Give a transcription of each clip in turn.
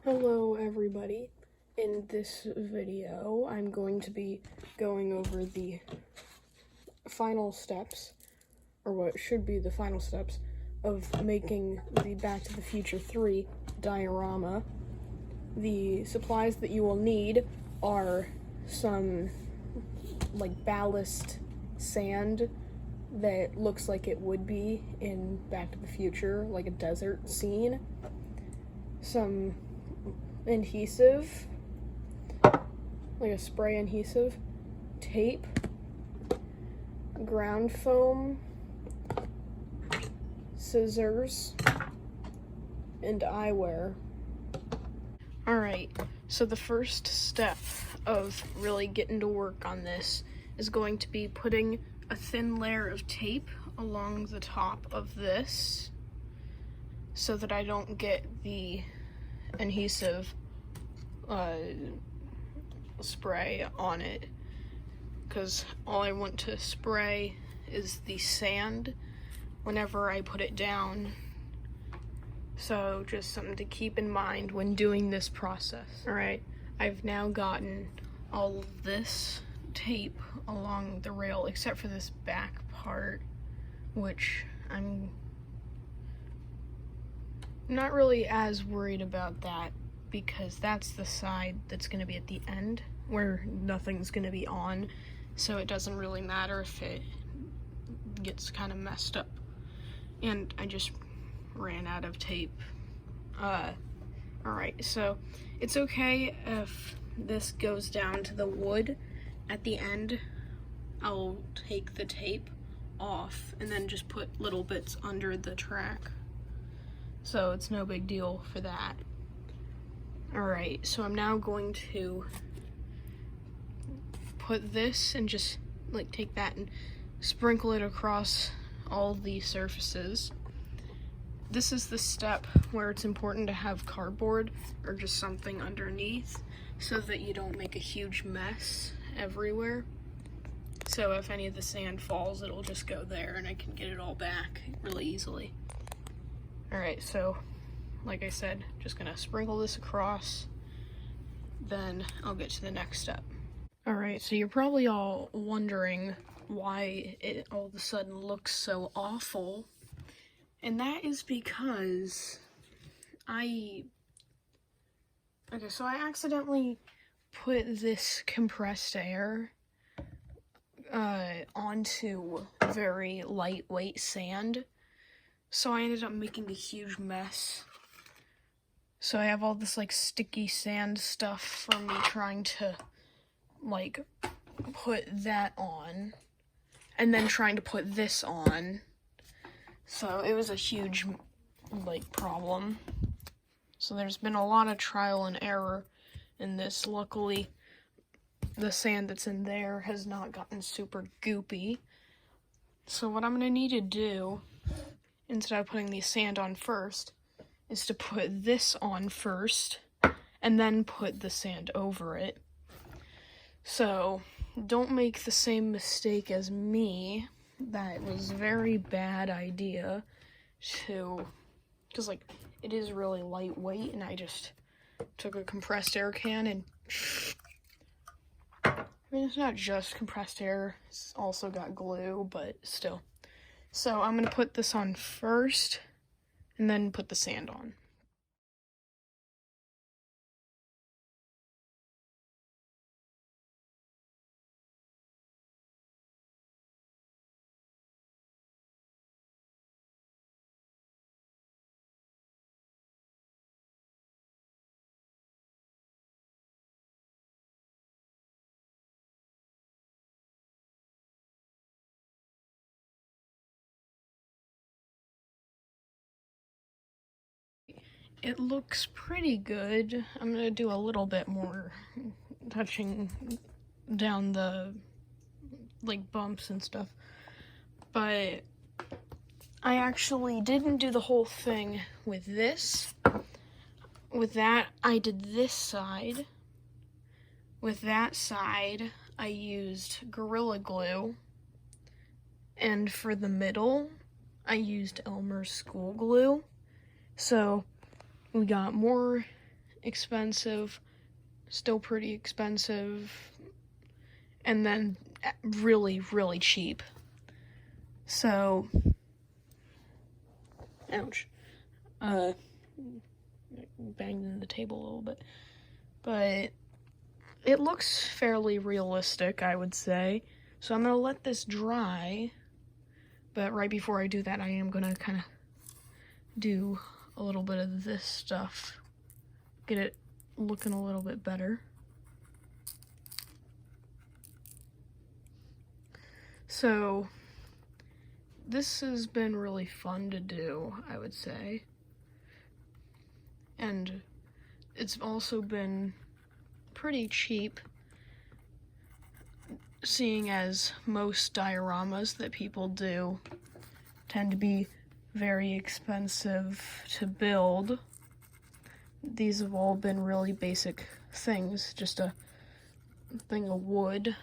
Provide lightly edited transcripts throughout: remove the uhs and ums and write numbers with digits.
Hello everybody. In this video, I'm going to be going over the final steps, or what should be the final steps, of making the Back to the Future 3 diorama. The supplies that you will need are some, ballast sand that looks like it would be in Back to the Future, like a desert scene. Some adhesive, like a spray adhesive, tape, ground foam, scissors, and eyewear. Alright, so the first step of really getting to work on this is going to be putting a thin layer of tape along the top of this so that I don't get the adhesive spray on it, because all I want to spray is the sand whenever I put it down. So just something to keep in mind when doing this process. Alright, I've now gotten all of this tape along the rail except for this back part, which I'm not really as worried about that because that's the side that's going to be at the end where nothing's going to be on, so it doesn't really matter if it gets kind of messed up. And I just ran out of tape. Alright, so it's okay if this goes down to the wood. At the end, I'll take the tape off and then just put little bits under the track. So it's no big deal for that. Alright, so I'm now going to put this and just take that and sprinkle it across all the surfaces. This is the step where it's important to have cardboard or just something underneath so that you don't make a huge mess everywhere. So if any of the sand falls, it'll just go there and I can get it all back really easily. Alright, so like I said, just gonna sprinkle this across, then I'll get to the next step. Alright, so you're probably all wondering why it all of a sudden looks so awful, and that is because I accidentally put this compressed air onto very lightweight sand. So I ended up making a huge mess. So I have all this sticky sand stuff from me trying to put that on and then trying to put this on. So it was a huge problem. So there's been a lot of trial and error in this. Luckily, the sand that's in there has not gotten super goopy. So what I'm gonna need to do, instead of putting the sand on first, is to put this on first and then put the sand over it. So don't make the same mistake as me. That was a very bad idea because it is really lightweight, and I just took a compressed air can and it's not just compressed air, it's also got glue, but still. So I'm gonna put this on first and then put the sand on. It looks pretty good. I'm gonna do a little bit more touching down the bumps and stuff, but I actually didn't do the whole thing with this. With that, I did this side. With that side, I used Gorilla Glue, and for the middle, I used Elmer's School Glue. So we got more expensive, still pretty expensive, and then really, really cheap. So, ouch. Banged the table a little bit. But it looks fairly realistic, I would say. So I'm gonna let this dry. But right before I do that, I am gonna kind of do a little bit of this stuff. Get it looking a little bit better. So this has been really fun to do, I would say. And it's also been pretty cheap, seeing as most dioramas that people do tend to be very expensive to build. These have all been really basic things, just a thing of wood,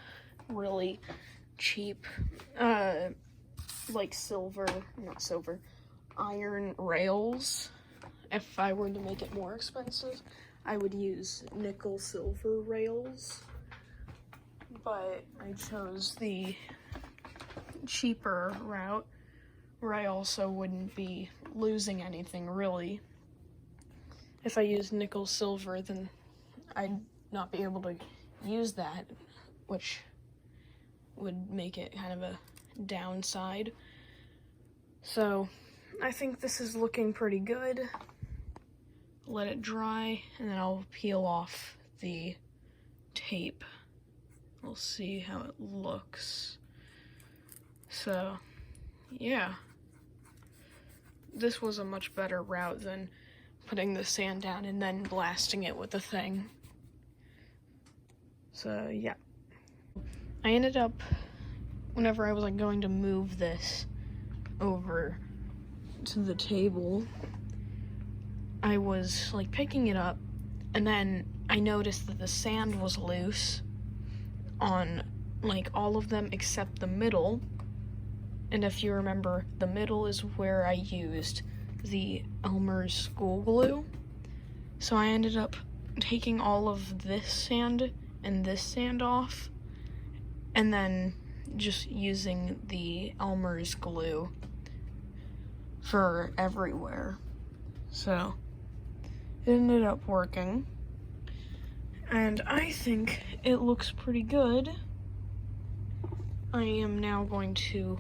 really cheap, like iron rails. If I were to make it more expensive, I would use nickel silver rails, but I chose the cheaper route where I also wouldn't be losing anything really. If I use nickel silver, then I'd not be able to use that, which would make it kind of a downside. So I think this is looking pretty good. Let it dry, and then I'll peel off the tape. We'll see how it looks. So, yeah. This was a much better route than putting the sand down and then blasting it with the thing. So, yeah. I ended up, whenever I was like going to move this over to the table, I was like picking it up, and then I noticed that the sand was loose on like all of them except the middle. And if you remember, the middle is where I used the Elmer's school glue. So I ended up taking all of this sand and this sand off, and then just using the Elmer's glue for everywhere. So it ended up working, and I think it looks pretty good. I am now going to,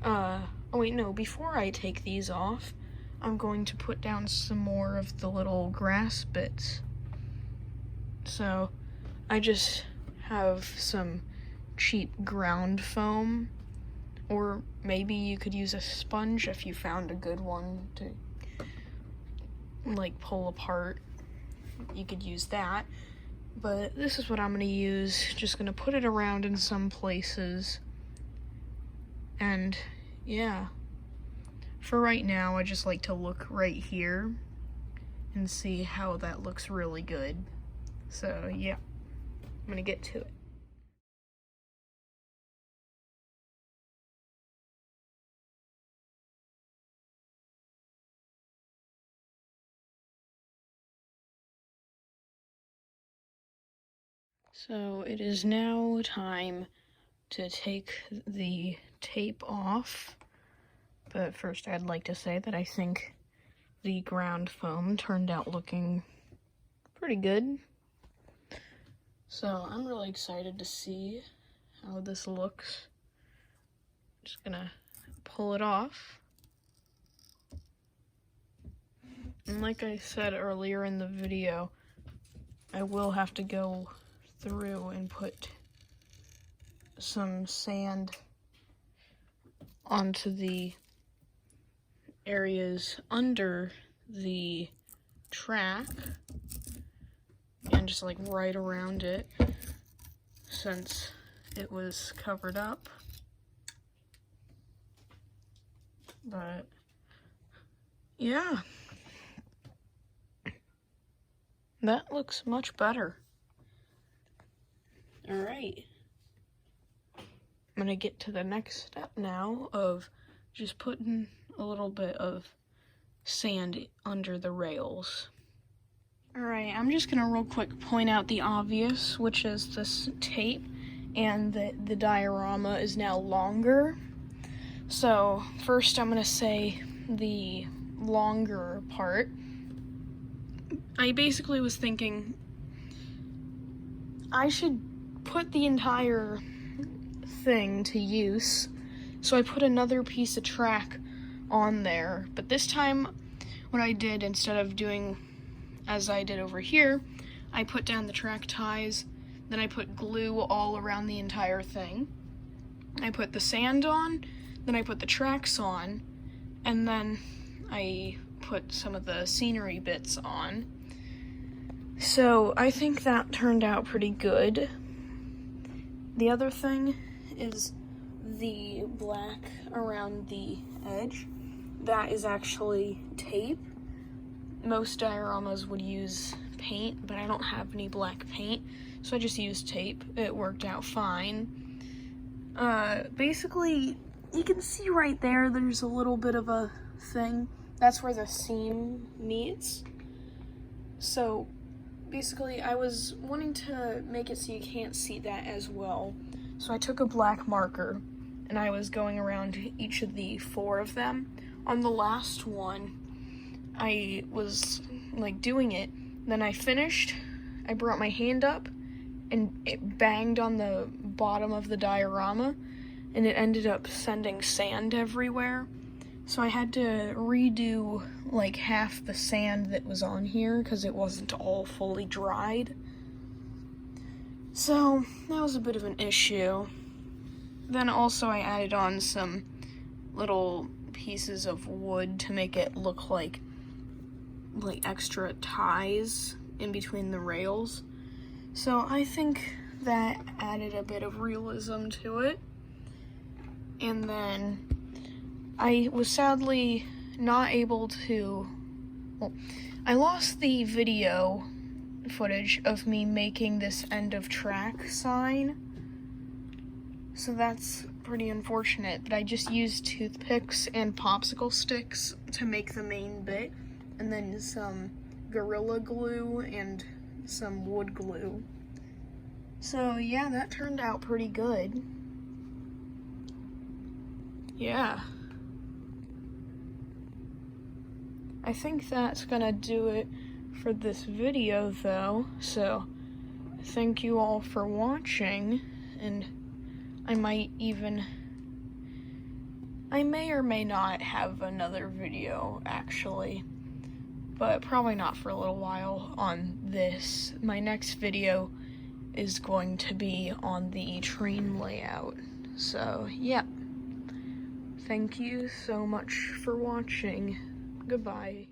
oh wait, no, before I take these off, I'm going to put down some more of the little grass bits. So I just have some cheap ground foam, or maybe you could use a sponge if you found a good one to like pull apart. You could use that, but this is what I'm gonna use. Just gonna put it around in some places, and yeah, for right now I just like to look right here and see how that looks really good. So yeah, I'm gonna get to it. So it is now time to take the tape off, but first I'd like to say that I think the ground foam turned out looking pretty good. So I'm really excited to see how this looks. Just gonna pull it off. And like I said earlier in the video, I will have to go through and put some sand onto the areas under the track and just like right around it, since it was covered up. But yeah, that looks much better. Alright, I'm gonna get to the next step now of just putting a little bit of sand under the rails. Alright, I'm just gonna real quick point out the obvious, which is this tape, and the diorama is now longer. So first I'm gonna say the longer part. I basically was thinking I should put the entire thing to use, so I put another piece of track on there, but this time what I did, instead of doing as I did over here, I put down the track ties, then I put glue all around the entire thing. I put the sand on, then I put the tracks on, and then I put some of the scenery bits on. So I think that turned out pretty good. The other thing is the black around the edge. That is actually tape. Most dioramas would use paint, but I don't have any black paint, so I just used tape. It worked out fine. Basically, you can see right there, there's a little bit of a thing. That's where the seam meets. So basically, I was wanting to make it so you can't see that as well. So I took a black marker, and I was going around each of the 4 of them. On the last one, I was like doing it, then I finished, I brought my hand up, and it banged on the bottom of the diorama, and it ended up sending sand everywhere. So I had to redo like half the sand that was on here because it wasn't all fully dried. So that was a bit of an issue. Then also I added on some little pieces of wood to make it look like extra ties in between the rails. So I think that added a bit of realism to it. And then I was sadly not able to, well, I lost the video footage of me making this end of track sign. So that's pretty unfortunate, but I just used toothpicks and popsicle sticks to make the main bit, and then some Gorilla Glue and some wood glue. So yeah, that turned out pretty good. Yeah. I think that's gonna do it for this video though, so thank you all for watching, and I may or may not have another video actually, but probably not for a little while on this. My next video is going to be on the train layout. So, yeah. Thank you so much for watching. Goodbye.